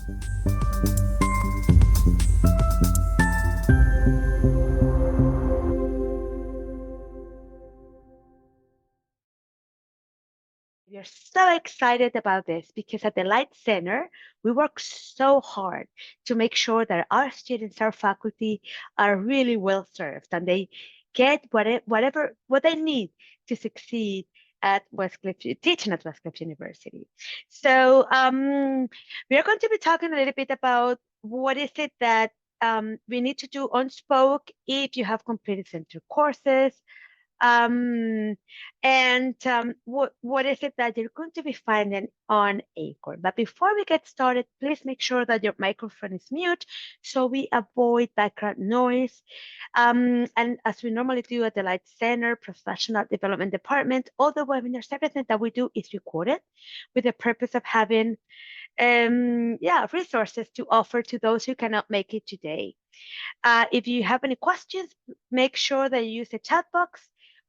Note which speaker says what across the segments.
Speaker 1: We are so excited about this because at the Light Center, we work so hard to make sure that our students, our faculty are really well served and they get what they need to succeed at Westcliff, teaching at Westcliff University. So we are going to be talking a little bit about what is it that we need to do on Spoke if you have completed center courses, um, and what is it that you're going to be finding on Acorn. But before we get started, please make sure that your microphone is mute so we avoid background noise. And as we normally do at the Light Center, Professional Development Department, all the webinars, everything that we do is recorded with the purpose of having resources to offer to those who cannot make it today. If you have any questions, make sure that you use the chat box.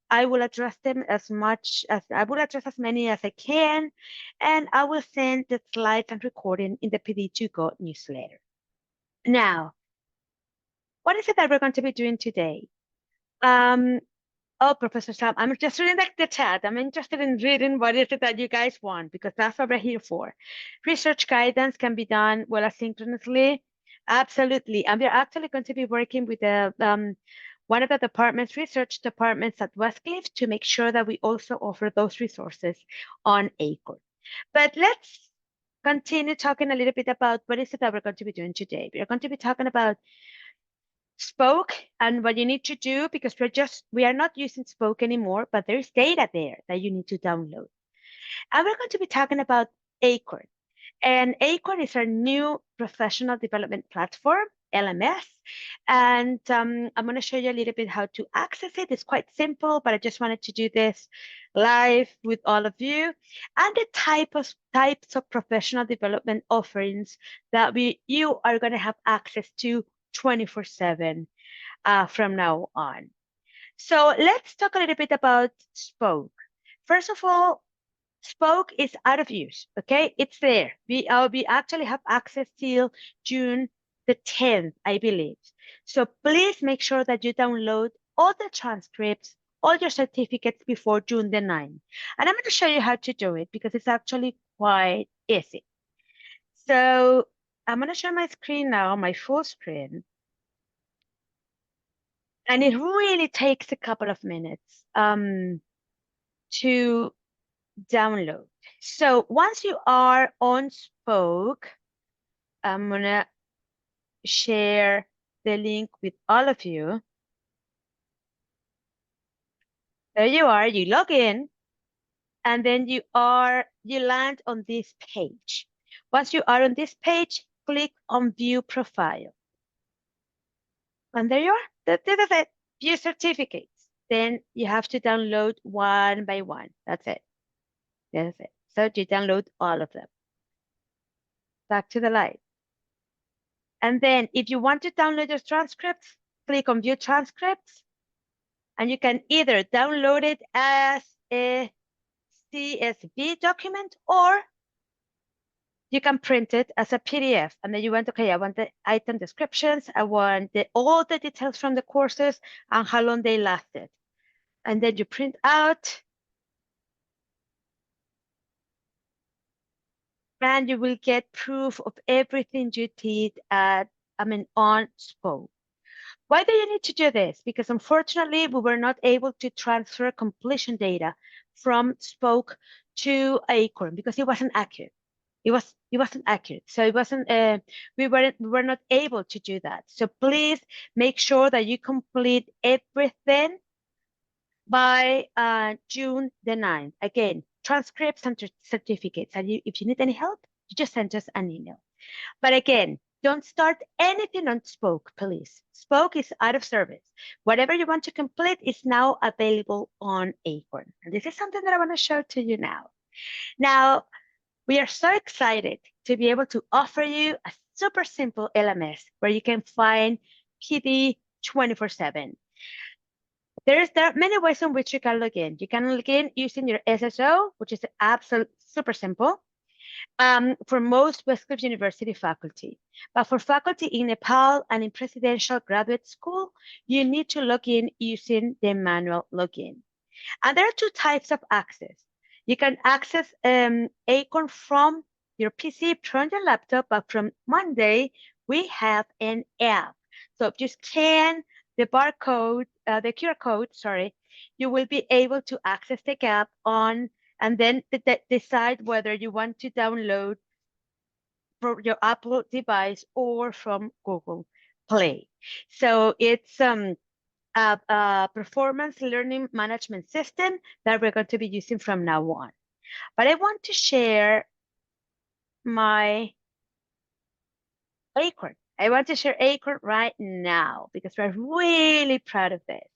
Speaker 1: I will address them as much as I will address as many as I can, and I will send the slides and recording in the PD2Go newsletter. Now, what is it that we're going to be doing today? Oh, Professor Sam, I'm just reading the chat. I'm interested in reading what is it that you guys want, because that's what we're here for. Research guidance can be done well asynchronously. Absolutely. And we're actually going to be working with one of the departments, research departments at Westcliff, to make sure that we also offer those resources on Acorn. But let's continue talking a little bit about what is it that we're going to be doing today. We're going to be talking about Spoke and what you need to do, because we are not using Spoke anymore, but there's data there that you need to download. And we're going to be talking about Acorn. And Acorn is our new professional development platform, LMS. And I'm going to show you a little bit how to access it. It's quite simple, but I just wanted to do this live with all of you, and the types of professional development offerings that you are going to have access to 24/7 from now on. So let's talk a little bit about Spoke. First of all, Spoke is out of use, okay? It's there. We actually have access till June the 10th, I believe. So please make sure that you download all the transcripts, all your certificates before June the 9th. And I'm going to show you how to do it because it's actually quite easy. So I'm going to share my screen now, my full screen. And it really takes a couple of minutes to download. So once you are on Spoke, I'm gonna share the link with all of you. There you are, you log in, and then you land on this page. Once you are on this page, click on View Profile. And there you are, this is it, View Certificates. Then you have to download one by one, that's it. That's it. So you download all of them. Back to the light. And then if you want to download your transcripts, click on View Transcripts. And you can either download it as a CSV document, or you can print it as a PDF. And then you want, okay, I want the item descriptions. I want all the details from the courses and how long they lasted. And then you print out, and you will get proof of everything you did on Spoke. Why do you need to do this? Because unfortunately, we were not able to transfer completion data from Spoke to Acorn because it wasn't accurate. It wasn't accurate. So it wasn't. We were not able to do that. So please make sure that you complete everything by June the 9th. Again, transcripts and certificates. And if you need any help, you just send us an email. But again, don't start anything on Spoke, please. Spoke is out of service. Whatever you want to complete is now available on Acorn. And this is something that I want to show to you now. Now, we are so excited to be able to offer you a super simple LMS where you can find PD 24/7. There are many ways in which you can log in. You can log in using your SSO, which is absolutely super simple. for most Westcliff University faculty. But for faculty in Nepal and in Presidential Graduate School, you need to log in using the manual login. And there are two types of access. You can access Acorn from your PC, from your laptop, but from Monday, we have an app. So if you scan the barcode, the QR code, sorry, you will be able to access the app on and then decide whether you want to download from your Apple device or from Google Play. So it's a performance learning management system that we're going to be using from now on. But I want to share my Acorn. I want to share Acorn right now because we're really proud of this.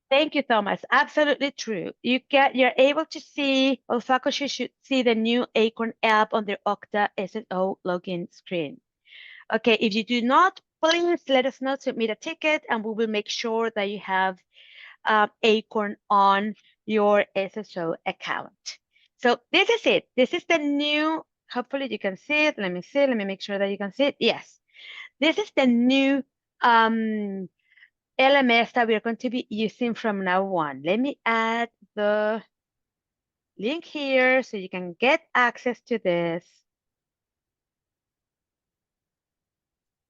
Speaker 1: Thank you, Thomas. Absolutely true. You're able to see, or faculty should see the new Acorn app on their Okta SSO login screen. Okay, if you do not, please let us know, submit a ticket, and we will make sure that you have Acorn on your SSO account. So this is it. This is the new, hopefully you can see it. Let me see, let me make sure that you can see it. Yes, this is the new LMS that we're going to be using from now on. Let me add the link here so you can get access to this.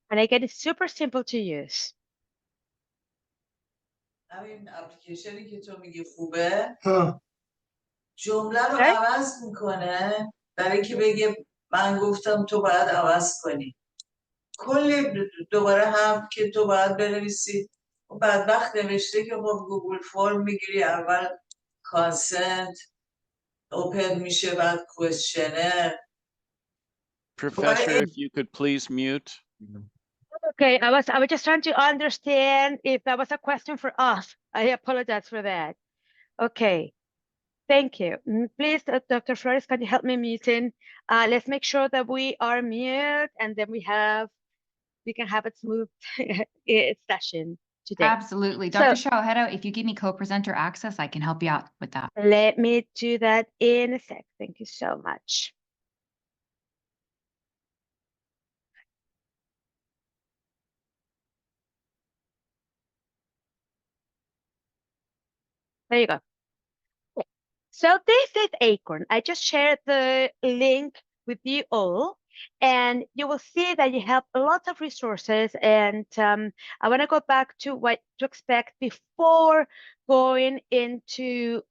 Speaker 1: And again, it's super simple to use.
Speaker 2: همین اپلیکیشنی که تو میگی خوبه جمله رو عوض میکنه برای که بگه من گفتم تو باید عوض کنی کلی دوباره هم که تو باید بنویسی بدبخت نوشته که خب گوگل فرم میگیری اول کانسنت اوپن میشه بعد کوشنر
Speaker 3: Professor, if you could please mute.
Speaker 1: Okay, I was just trying to understand if that was a question for us. I apologize for that. Okay, thank you. Please, Dr. Flores, can you help me muting? Let's make sure that we are mute and then we can have a smooth session today.
Speaker 4: Absolutely. Dr. Shawhedo, if you give me co-presenter access, I can help you out with that.
Speaker 1: Let me do that in a sec. Thank you so much. There you go. So this is Acorn. I just shared the link with you all, and you will see that you have a lot of resources. And I want to go back to what to expect before going into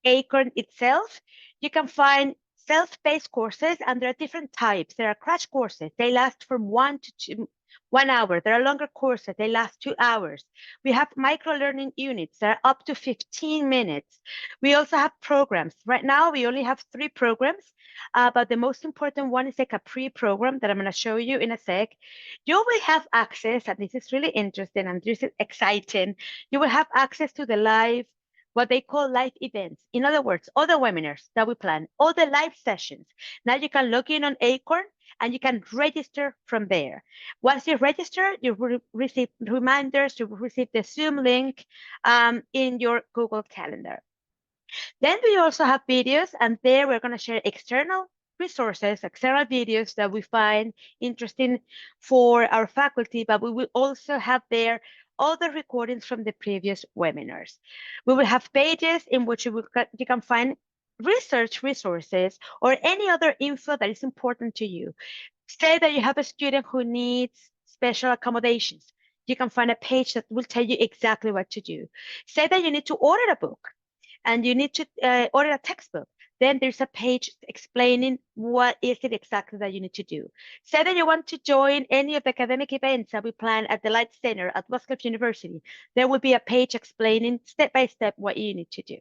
Speaker 1: Acorn itself. You can find self-paced courses, and there are different types. There are crash courses. They last from 1 hour. There are longer courses. They last 2 hours. We have micro-learning units that are up to 15 minutes. We also have programs. Right now, we only have 3 programs, but the most important one is like a pre-program that I'm going to show you in a sec. You will have access, and this is really interesting and this is exciting. You will have access to the live, what they call live events. In other words, all the webinars that we plan, all the live sessions. Now you can log in on Acorn and you can register from there. Once you register, you will receive reminders, you will receive the Zoom link in your Google Calendar. Then we also have videos, and there we're going to share external resources, external videos that we find interesting for our faculty, but we will also have there all the recordings from the previous webinars. We will have pages in which you can find research resources or any other info that is important to you. Say that you have a student who needs special accommodations. You can find a page that will tell you exactly what to do. Say that you need to order a book and you need to order a textbook. Then there's a page explaining what is it exactly that you need to do. Say that you want to join any of the academic events that we plan at the Light Center at Westcliff University. There will be a page explaining step by step what you need to do.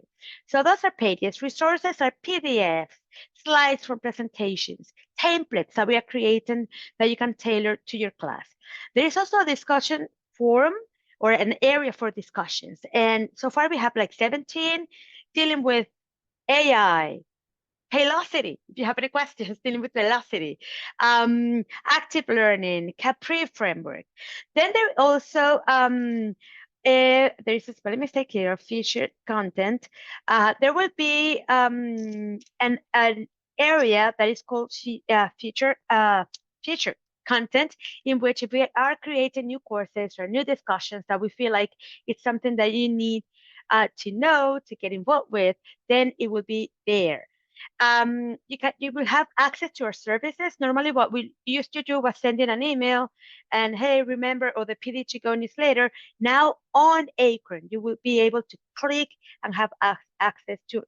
Speaker 1: So those are pages. Resources are PDFs, slides from presentations, templates that we are creating that you can tailor to your class. There is also a discussion forum or an area for discussions. And so far we have like 17 dealing with AI, velocity, if you have any questions, dealing with velocity, active learning, Capri framework. Then there are also there is a spelling mistake here, featured content. There will be an area that is called featured content, in which if we are creating new courses or new discussions that we feel like it's something that you need to know, to get involved with, then it will be there. You will have access to our services. Normally, what we used to do was sending an email and, hey, remember, or the PD to go newsletter. Now on Acorn, you will be able to click and have access to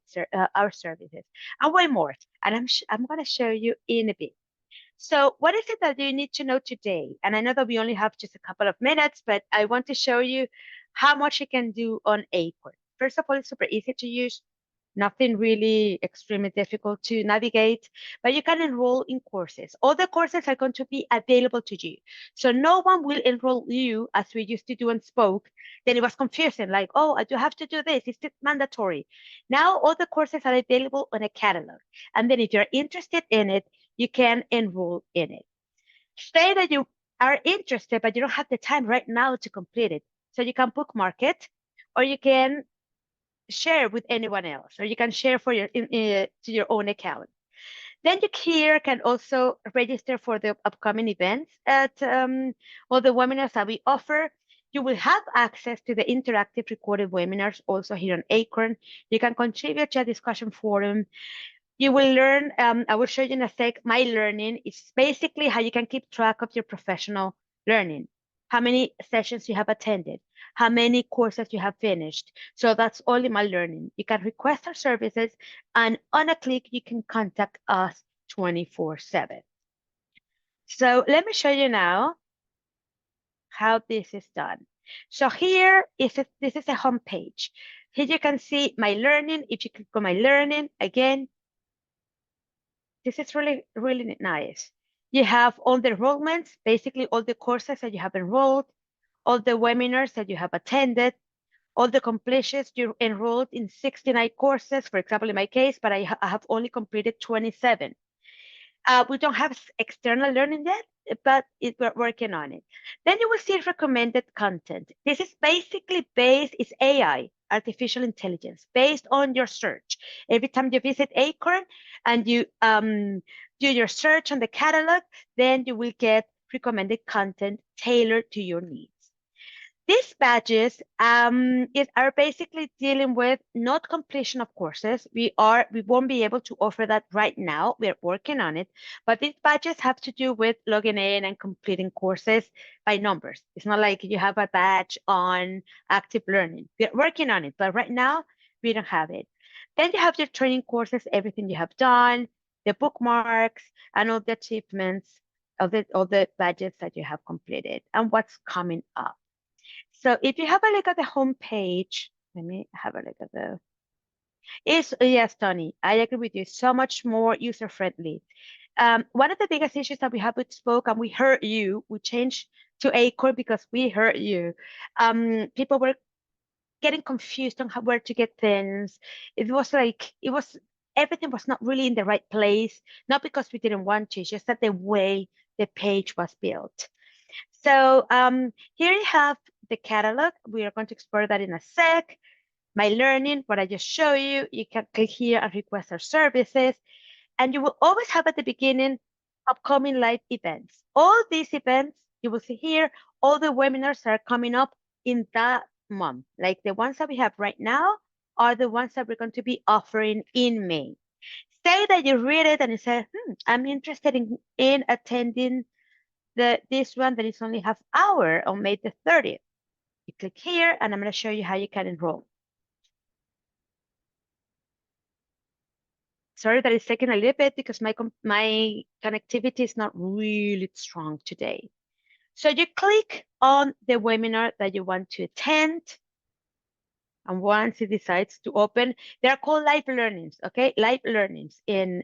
Speaker 1: our services and way more. And I'm going to show you in a bit. So what is it that you need to know today? And I know that we only have just a couple of minutes, but I want to show you how much you can do on Acorn. First of all, it's super easy to use. Nothing really extremely difficult to navigate, but you can enroll in courses. All the courses are going to be available to you. So no one will enroll you as we used to do and spoke. Then it was confusing, like, oh, I do have to do this. Is it mandatory? Now all the courses are available on a catalog. And then if you're interested in it, you can enroll in it. Say that you are interested, but you don't have the time right now to complete it. So you can bookmark it, or you can share with anyone else, or you can share for your to your own account. Then you here can also register for the upcoming events at all the webinars that we offer. You will have access to the interactive recorded webinars also here on Acorn. You can contribute to a discussion forum. You will learn, I will show you in a sec, My Learning. It's basically how you can keep track of your professional learning, how many sessions you have attended, how many courses you have finished. So that's all in My Learning. You can request our services, and on a click, you can contact us 24/7. So let me show you now how this is done. So here this is a home page. Here you can see My Learning. If you click on My Learning, again, this is really, really nice. You have all the enrollments, basically all the courses that you have enrolled, all the webinars that you have attended, all the completions. You enrolled in 69 courses, for example, in my case, but I have only completed 27. We don't have external learning yet, but we're working on it. Then you will see recommended content. This is basically it's AI, artificial intelligence, based on your search. Every time you visit Acorn and you do your search on the catalog, then you will get recommended content tailored to your needs. These badges are basically dealing with not completion of courses. We won't be able to offer that right now. We're working on it, but these badges have to do with logging in and completing courses by numbers. It's not like you have a badge on active learning. We're working on it, but right now we don't have it. Then you have your training courses, everything you have done, the bookmarks, and all the achievements of all the badges that you have completed and what's coming up. So if you have a look at the home page, let me have a look at yes, Tony, I agree with you. So much more user-friendly. One of the biggest issues that we have with Spoke, and we heard you, we changed to Acorn because we heard you. People were getting confused on where to get things. It was like, everything was not really in the right place, not because we didn't want to, it's just that the way the page was built. So here you have the catalog. We are going to explore that in a sec. My Learning, what I just show you, you can click here and request our services. And you will always have at the beginning upcoming live events. All these events, you will see here, all the webinars that are coming up in that month. Like the ones that we have right now are the ones that we're going to be offering in May. Say that you read it and you say, I'm interested in attending this one that is only half hour on May the 30th. You click here and I'm going to show you how you can enroll. Sorry that it's taking a little bit because my connectivity is not really strong today. So you click on the webinar that you want to attend. And once it decides to open, they are called live learnings, okay? Live learnings in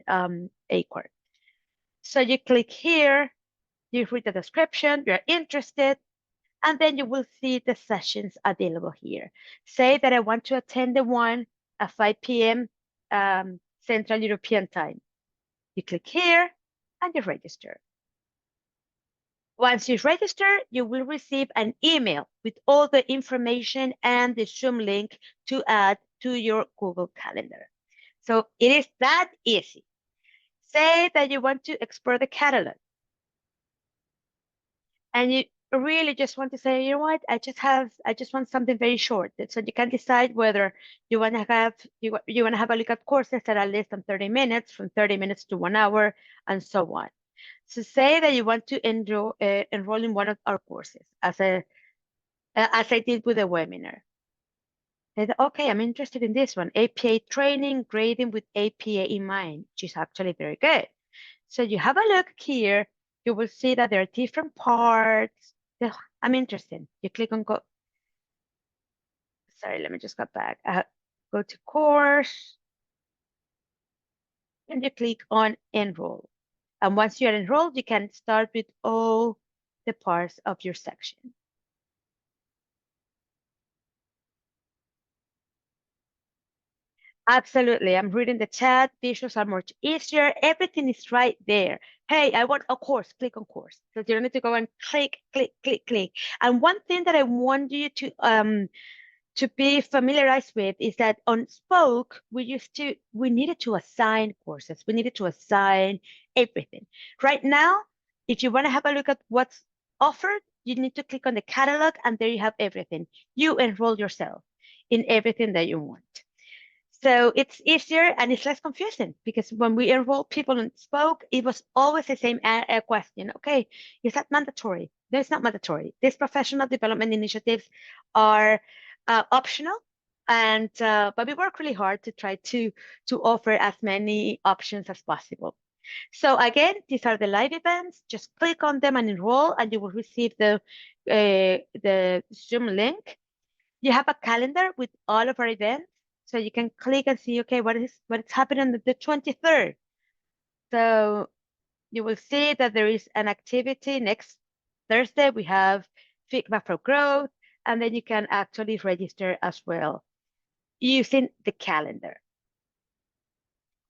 Speaker 1: Acorn. So you click here, you read the description, you're interested, and then you will see the sessions available here. Say that I want to attend the one at 5 p.m. Central European time. You click here and you register. Once you register, you will receive an email with all the information and the Zoom link to add to your Google Calendar. So it is that easy. Say that you want to explore the catalog and you really just want to say, you know what, I just want something very short. So you can decide whether you want to have you want to have a look at courses that are less than 30 minutes, from 30 minutes to 1 hour, and so on. So say that you want to enroll in one of our courses, as I did with the webinar. Said, okay, I'm interested in this one, APA training, grading with APA in mind, which is actually very good. So you have a look here, you will see that there are different parts. I'm interested. You click on go. Sorry, let me just go back. Go to course, and you click on enroll. And once you're enrolled, you can start with all the parts of your section. Absolutely. I'm reading the chat. Visuals are much easier. Everything is right there. Hey, I want a course. Click on course. So you don't need to go and click, click, click, click. And one thing that I want you to be familiarized with is that on Spoke, we needed to assign courses. We needed to assign everything. Right now, if you want to have a look at what's offered, you need to click on the catalog, and there you have everything. You enroll yourself in everything that you want. So it's easier and it's less confusing, because when we enroll people in Spoke, it was always the same question. Okay, is that mandatory? No, it's not mandatory. These professional development initiatives are optional, and but we work really hard to try to offer as many options as possible. So again, these are the live events. Just click on them and enroll, and you will receive the Zoom link. You have a calendar with all of our events, so you can click and see, okay, what is happening on the 23rd. So you will see that there is an activity next Thursday. We have feedback for growth, and then you can actually register as well using the calendar.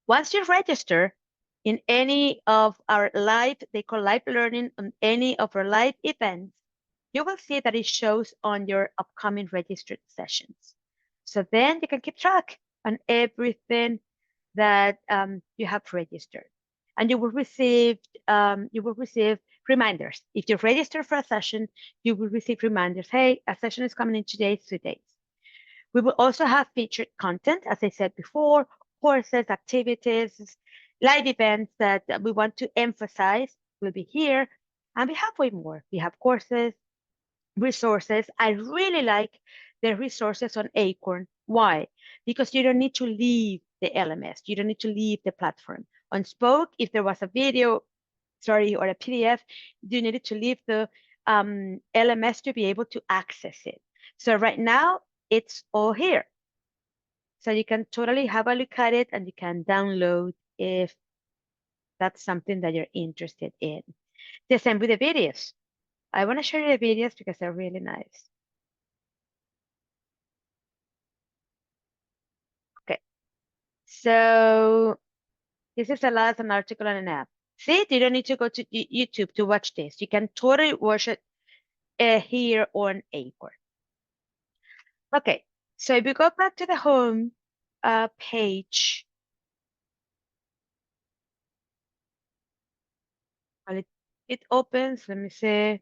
Speaker 1: Once you register in any of our they call live learning, on any of our live events, you will see that it shows on your upcoming registered sessions. So then you can keep track on everything that you have registered, and you will receive reminders. If you register for a session, you will receive reminders. Hey, a session is coming in 2 days. We will also have featured content, as I said before, courses, activities, live events that we want to emphasize will be here. And we have way more. We have courses, resources. I really like the resources on Acorn. Why? Because you don't need to leave the LMS. You don't need to leave the platform. On Spoke, if there was a video, or a PDF, you needed to leave the LMS to be able to access it. So right now, it's all here. So you can totally have a look at it, and you can download if that's something that you're interested in. The same with the videos. I want to show you the videos because they're really nice. Okay. So this is an article on an app. See, you don't need to go to YouTube to watch this. You can totally watch it here on Acorn. Okay, so if you go back to the home page, while it opens, let me see.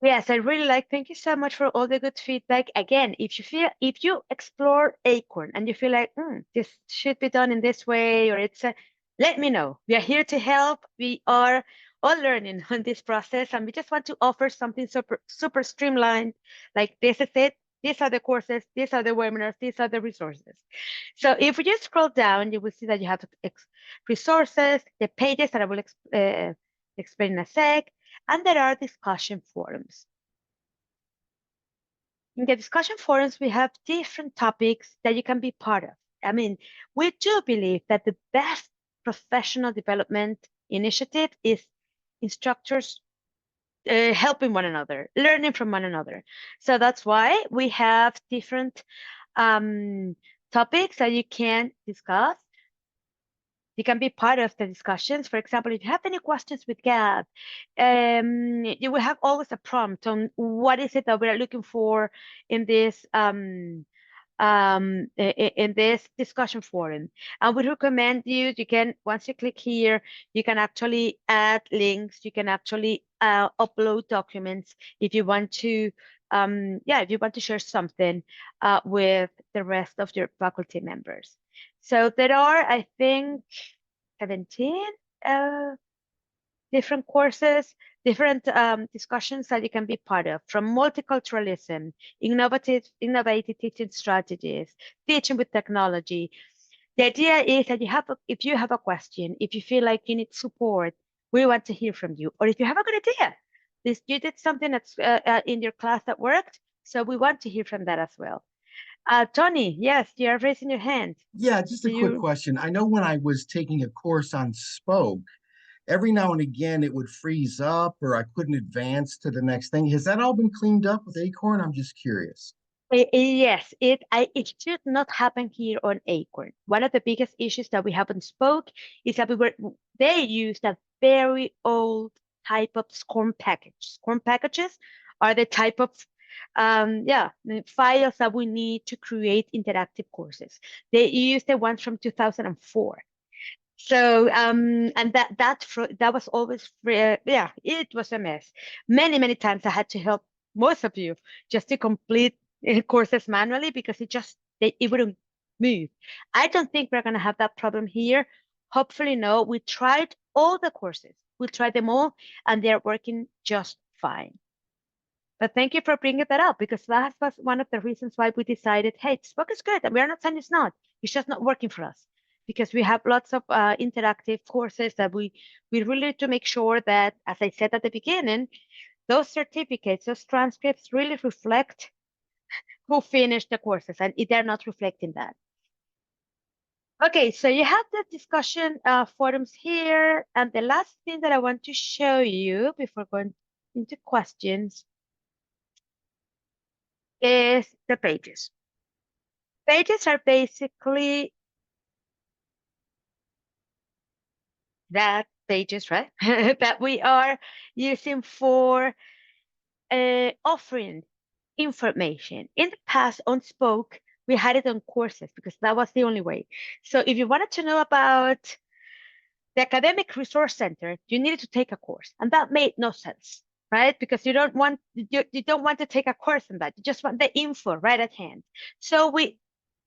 Speaker 1: Yes, I really thank you so much for all the good feedback. Again, if you explore Acorn and you feel like, this should be done in this way, or let me know. We are here to help. We are all learning on this process, and we just want to offer something super streamlined. Like, this is it. These are the courses. These are the webinars. These are the resources. So if we just scroll down, you will see that you have resources, the pages that I will explain in a sec. And there are discussion forums. In the discussion forums, we have different topics that you can be part of. I mean, we do believe that the best professional development initiative is instructors helping one another, learning from one another. So that's why we have different topics that you can discuss, You can be part of the discussions. For example, if you have any questions with Gab, you will have always a prompt on what is it that we're looking for in this in this discussion forum. I would recommend you can, once you click here, you can actually add links, you can actually upload documents if you want to, if you want to share something with the rest of your faculty members. So there are, I think, 17 different courses, different discussions that you can be part of, from multiculturalism, innovative teaching strategies, teaching with technology. The idea is that if you have a question, if you feel like you need support, we want to hear from you. Or if you have a good idea, you did something that's in your class that worked, so we want to hear from that as well. Tony, yes, you're raising your hand.
Speaker 5: Yeah, just a quick question. I know when I was taking a course on Spoke, every now and again it would freeze up or I couldn't advance to the next thing. Has that all been cleaned up with Acorn? I'm just curious.
Speaker 1: Yes, it should not happen here on Acorn. One of the biggest issues that we have on Spoke is that they used a very old type of SCORM package. SCORM packages are the type of files that we need to create interactive courses. They use the ones from 2004. So and that was always it was a mess. Many times I had to help most of you just to complete courses manually because it wouldn't move. I don't think we're gonna have that problem here. Hopefully no. We tried all the courses. We tried them all and they're working just fine. But thank you for bringing that up because that was one of the reasons why we decided, hey, Spoke is good and we're not saying it's not. It's just not working for us because we have lots of interactive courses that we really need to make sure that, as I said at the beginning, those certificates, those transcripts really reflect who finished the courses and they're not reflecting that. Okay, so you have the discussion forums here. And the last thing that I want to show you before going into questions is the pages. Pages are basically that pages, right? that we are using for offering information. In the past on Spoke, we had it on courses because that was the only way. So if you wanted to know about the Academic Resource Center, you needed to take a course, and that made no sense, right? Because you don't want to take a course on that. You just want the info right at hand. So we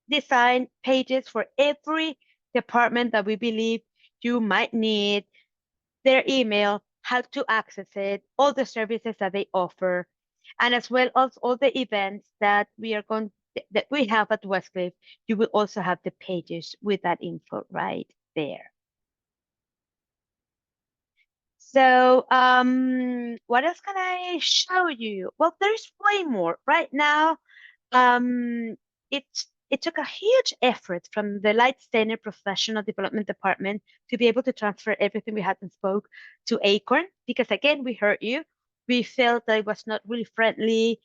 Speaker 1: design pages for every department that we believe you might need, their email, how to access it, all the services that they offer, and as well as all the events that we have at Westcliff. You will also have the pages with that info right there. So what else can I show you? Well, there's way more. Right now, it took a huge effort from the Light Steiner Professional Development Department to be able to transfer everything we had in Spoke to Acorn, because again, we heard you. We felt that it was not really friendly.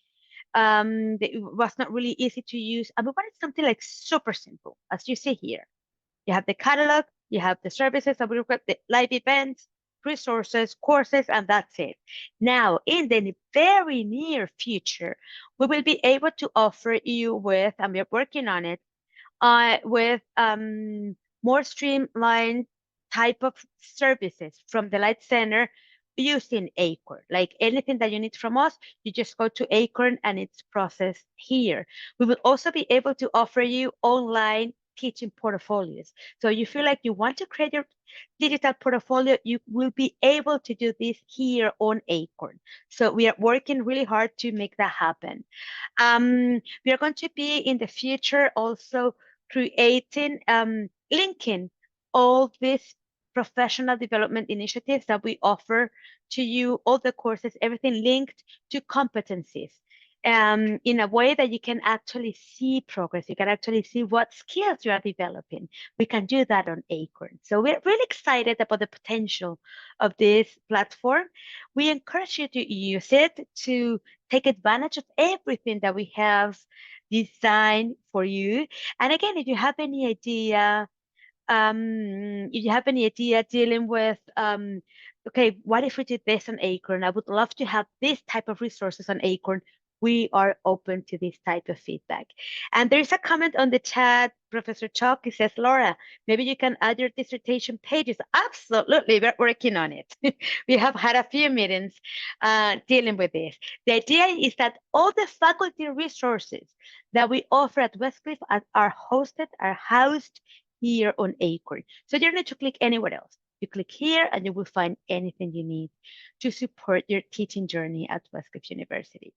Speaker 1: It was not really easy to use. And we wanted something like super simple, as you see here. You have the catalog, you have the services that we request, the live events, resources, courses, and that's it. Now, in the very near future, we will be able to offer you with, and we're working on it, with more streamlined type of services from the Light Center using Acorn. Like anything that you need from us, you just go to Acorn and it's processed here. We will also be able to offer you online teaching portfolios. So you feel like you want to create your digital portfolio, you will be able to do this here on Acorn. So we are working really hard to make that happen. We are going to be in the future also creating, linking all these professional development initiatives that we offer to you, all the courses, everything linked to competencies. In a way that you can actually see progress. You can actually see what skills you are developing. We can do that on Acorn. So we're really excited about the potential of this platform. We encourage you to use it to take advantage of everything that we have designed for you. And again, if you have any idea, if you have any idea dealing with, okay, what if we did this on Acorn? I would love to have this type of resources on Acorn. We are open to this type of feedback. And there's a comment on the chat, Professor Chalk. He says, Laura, maybe you can add your dissertation pages. Absolutely, we're working on it. We have had a few meetings dealing with this. The idea is that all the faculty resources that we offer at Westcliff are housed here on Acorn. So you don't need to click anywhere else. You click here and you will find anything you need to support your teaching journey at Westcliff University.